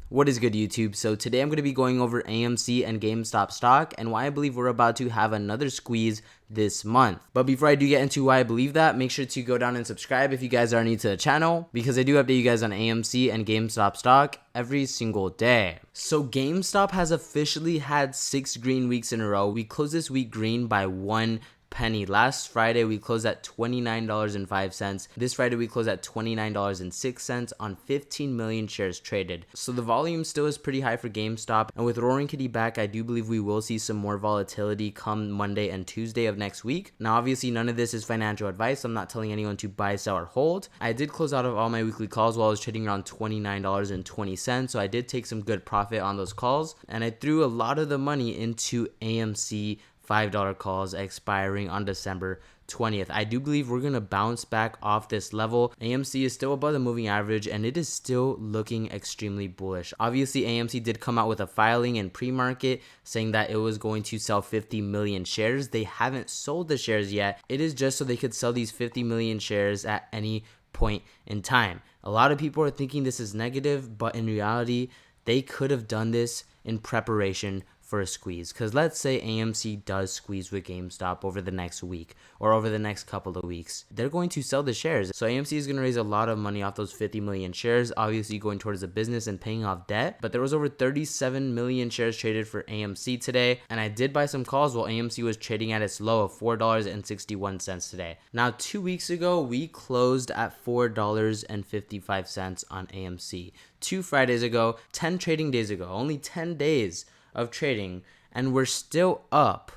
What is good, YouTube? So today I'm going to be going over AMC and GameStop stock and why I believe we're about to have another squeeze this month. But before I do get into why I believe that, make sure to go down and subscribe if you guys are new to the channel, because I do update you guys on AMC and GameStop stock every single day. So GameStop has officially had 6 green weeks in a row. We closed this week green by 1 penny. Last Friday we closed at $29.05. This Friday we closed at $29.06 on 15 million shares traded. So the volume still is pretty high for GameStop, and with Roaring Kitty back, I do believe we will see some more volatility come Monday and Tuesday of next week. Now obviously none of this is financial advice. I'm not telling anyone to buy, sell, or hold. I did close out of all my weekly calls while I was trading around $29.20, so I did take some good profit on those calls, and I threw a lot of the money into AMC $5 calls expiring on December 20th. I do believe we're going to bounce back off this level. AMC is still above the moving average and it is still looking extremely bullish. Obviously, AMC did come out with a filing in pre-market saying that it was going to sell 50 million shares. They haven't sold the shares yet. It is just so they could sell these 50 million shares at any point in time. A lot of people are thinking this is negative, but in reality, they could have done this in preparation for a squeeze. Because let's say AMC does squeeze with GameStop over the next week or over the next couple of weeks, they're going to sell the shares. So AMC is going to raise a lot of money off those 50 million shares, obviously going towards the business and paying off debt. But there was over 37 million shares traded for AMC today, and I did buy some calls while AMC was trading at its low of $4.61 today. Now 2 weeks ago we closed at $4.55 on AMC. 2 Fridays ago, 10 trading days ago, only 10 days of trading, and we're still up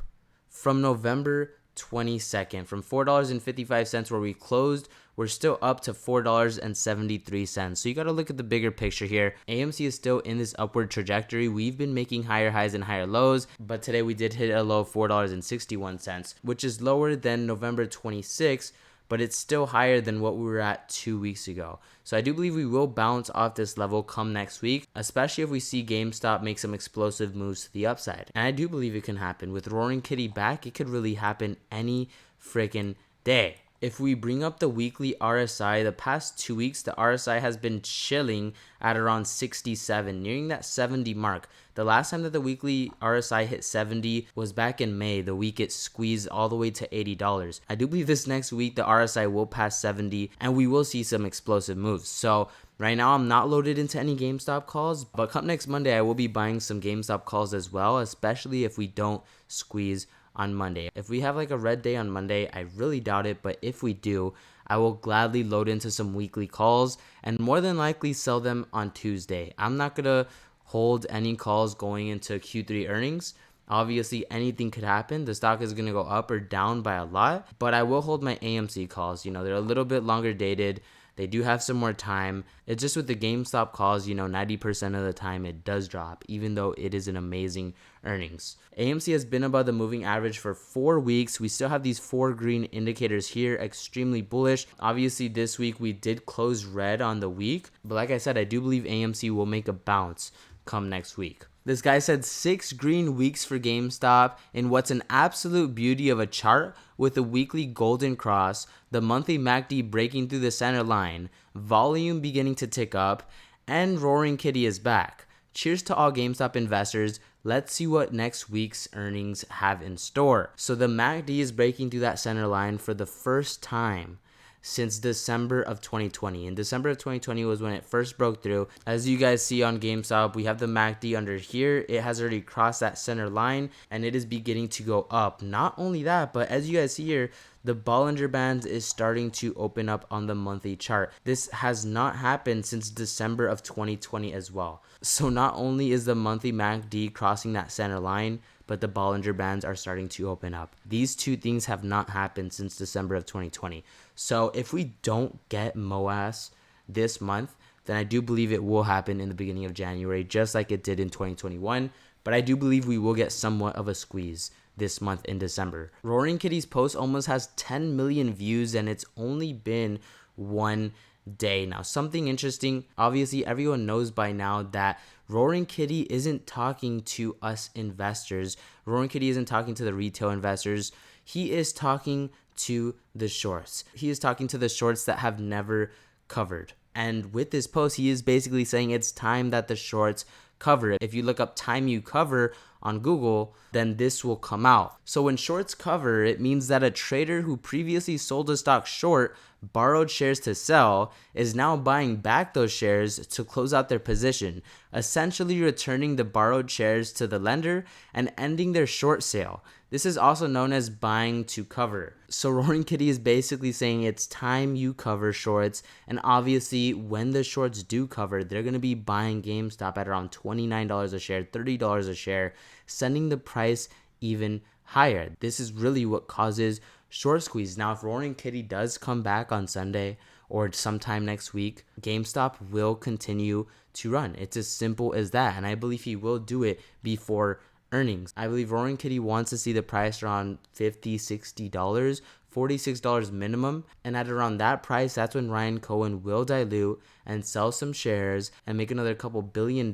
from November 22nd, from $4.55 where we closed, we're still up to $4.73. So you got to look at the bigger picture here. AMC is still in this upward trajectory. We've been making higher highs and higher lows, but today we did hit a low of $4.61, which is lower than November 26th, but it's still higher than what we were at 2 weeks ago. So I do believe we will bounce off this level come next week, especially if we see GameStop make some explosive moves to the upside. And I do believe it can happen. With Roaring Kitty back, it could really happen any freaking day. If we bring up the weekly RSI, the past 2 weeks, the RSI has been chilling at around 67, nearing that 70 mark. The last time that the weekly RSI hit 70 was back in May, the week it squeezed all the way to $80. I do believe this next week, the RSI will pass 70 and we will see some explosive moves. So right now, I'm not loaded into any GameStop calls, but come next Monday, I will be buying some GameStop calls as well, especially if we don't squeeze on Monday. If we have like a red day on Monday, I really doubt it, but if we do, I will gladly load into some weekly calls and more than likely sell them on Tuesday. I'm not gonna hold any calls going into Q3 earnings. Obviously, anything could happen. The stock is gonna go up or down by a lot, but I will hold my AMC calls. You know, they're a little bit longer dated. They do have some more time. It's just with the GameStop calls, 90% of the time it does drop, even though it is an amazing earnings. AMC has been above the moving average for 4 weeks. We still have these 4 green indicators here, extremely bullish. Obviously, this week we did close red on the week, but like I said, I do believe AMC will make a bounce come next week. This guy said 6 green weeks for GameStop in what's an absolute beauty of a chart with a weekly golden cross, the monthly MACD breaking through the center line, volume beginning to tick up, and Roaring Kitty is back. Cheers to all GameStop investors. Let's see what next week's earnings have in store. So the MACD is breaking through that center line for the first time since December of 2020. In December of 2020 was when it first broke through. As you guys see on GameStop, we have the MACD under here. It has already crossed that center line and it is beginning to go up. Not only that, but as you guys see here, the Bollinger Band is starting to open up on the monthly chart. This has not happened since December of 2020 as well. So not only is the monthly MACD crossing that center line, but the Bollinger Bands are starting to open up. These two things have not happened since December of 2020. So if we don't get MOASS this month, then I do believe it will happen in the beginning of January, just like it did in 2021. But I do believe we will get somewhat of a squeeze this month in December. Roaring Kitty's post almost has 10 million views and it's only been 1 day. Now, something interesting, obviously everyone knows by now that Roaring Kitty isn't talking to us investors. Roaring Kitty isn't talking to the retail investors. He is talking to the shorts. He is talking to the shorts that have never covered. And with this post, he is basically saying it's time that the shorts cover. If you look up time you cover on Google, then this will come out. So when shorts cover, it means that a trader who previously sold a stock short, borrowed shares to sell, is now buying back those shares to close out their position, essentially returning the borrowed shares to the lender and ending their short sale. This is also known as buying to cover. So Roaring Kitty is basically saying it's time you cover shorts, and obviously when the shorts do cover, they're going to be buying GameStop at around $29 a share, $30 a share, sending the price even higher. This is really what causes short squeeze. Now, if Roaring Kitty does come back on Sunday or sometime next week, GameStop will continue to run. It's as simple as that, and I believe he will do it before earnings. I believe Roaring Kitty wants to see the price around $50, $60, $46 minimum, and at around that price, that's when Ryan Cohen will dilute and sell some shares and make another couple $1 billion,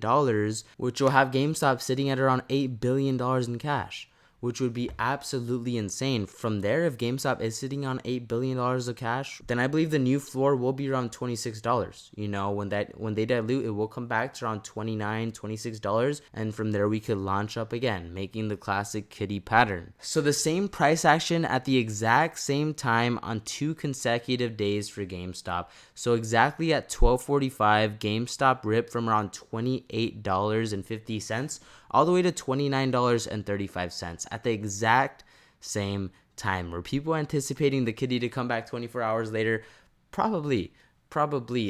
which will have GameStop sitting at around $8 billion in cash, which would be absolutely insane. From there, if GameStop is sitting on $8 billion of cash, then I believe the new floor will be around $26. You know, when they dilute, it will come back to around $29, $26, and from there we could launch up again, making the classic kitty pattern. So the same price action at the exact same time on 2 consecutive days for GameStop. So exactly at 12:45, GameStop ripped from around $28.50 all the way to $29.35 at the exact same time. Were people anticipating the kitty to come back 24 hours later? Probably.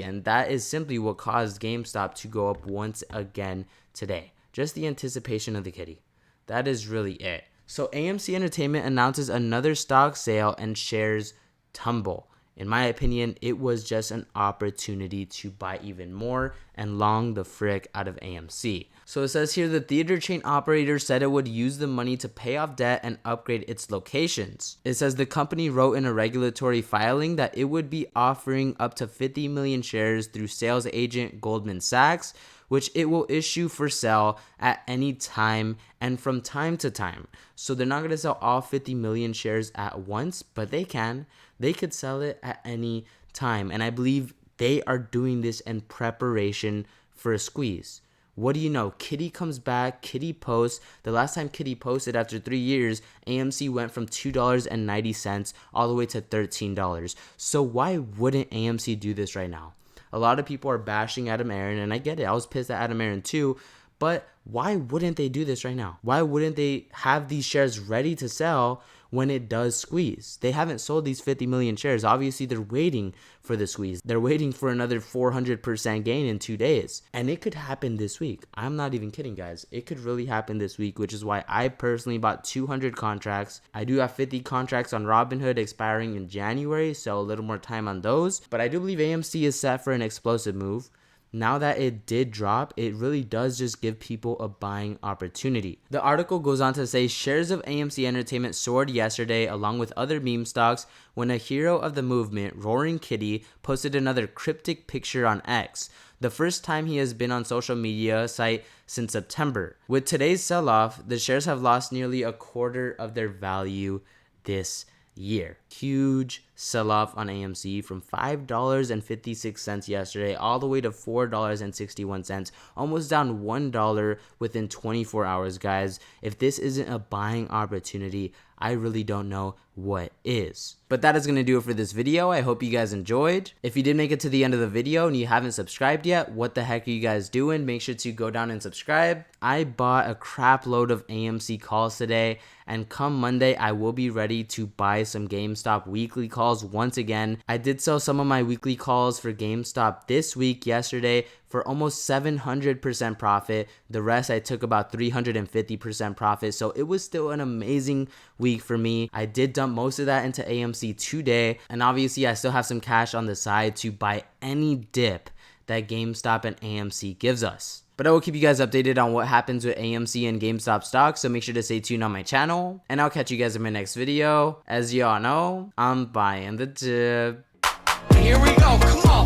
And that is simply what caused GameStop to go up once again today. Just the anticipation of the kitty. That is really it. So AMC Entertainment announces another stock sale and shares tumble. In my opinion, it was just an opportunity to buy even more and long the frick out of AMC. So it says here the theater chain operator said it would use the money to pay off debt and upgrade its locations. It says the company wrote in a regulatory filing that it would be offering up to 50 million shares through sales agent Goldman Sachs, which it will issue for sale at any time and from time to time. So they're not going to sell all 50 million shares at once, but they can. They could sell it at any time. And I believe they are doing this in preparation for a squeeze. What do you know? Kitty comes back, Kitty posts. The last time Kitty posted after 3 years, AMC went from $2.90 all the way to $13. So why wouldn't AMC do this right now? A lot of people are bashing Adam Aaron, and I get it. I was pissed at Adam Aaron too. But why wouldn't they do this right now? Why wouldn't they have these shares ready to sell when it does squeeze? They haven't sold these 50 million shares. Obviously, they're waiting for the squeeze. They're waiting for another 400% gain in 2 days. And it could happen this week. I'm not even kidding, guys. It could really happen this week, which is why I personally bought 200 contracts. I do have 50 contracts on Robinhood expiring in January, so a little more time on those. But I do believe AMC is set for an explosive move. Now that it did drop, it really does just give people a buying opportunity. The article goes on to say shares of AMC Entertainment soared yesterday along with other meme stocks when a hero of the movement, Roaring Kitty, posted another cryptic picture on X, the first time he has been on social media site since September. With today's sell-off, the shares have lost nearly a quarter of their value this year. Huge sell-off on AMC from $5.56 yesterday all the way to $4.61, almost down $1 within 24 hours, guys. If this isn't a buying opportunity, I really don't know what is. But that is going to do it for this video. I hope you guys enjoyed. If you did make it to the end of the video and you haven't subscribed yet, what the heck are you guys doing? Make sure to go down and subscribe. I bought a crap load of AMC calls today, and come Monday, I will be ready to buy some GameStop weekly calls once again. I did sell some of my weekly calls for GameStop this week, yesterday, for almost 700% profit. The rest I took about 350% profit. So it was still an amazing week for me. I did dump most of that into AMC today. And obviously I still have some cash on the side to buy any dip that GameStop and AMC gives us. But I will keep you guys updated on what happens with AMC and GameStop stocks, so make sure to stay tuned on my channel. And I'll catch you guys in my next video. As y'all know, I'm buying the dip. Here we go, come on.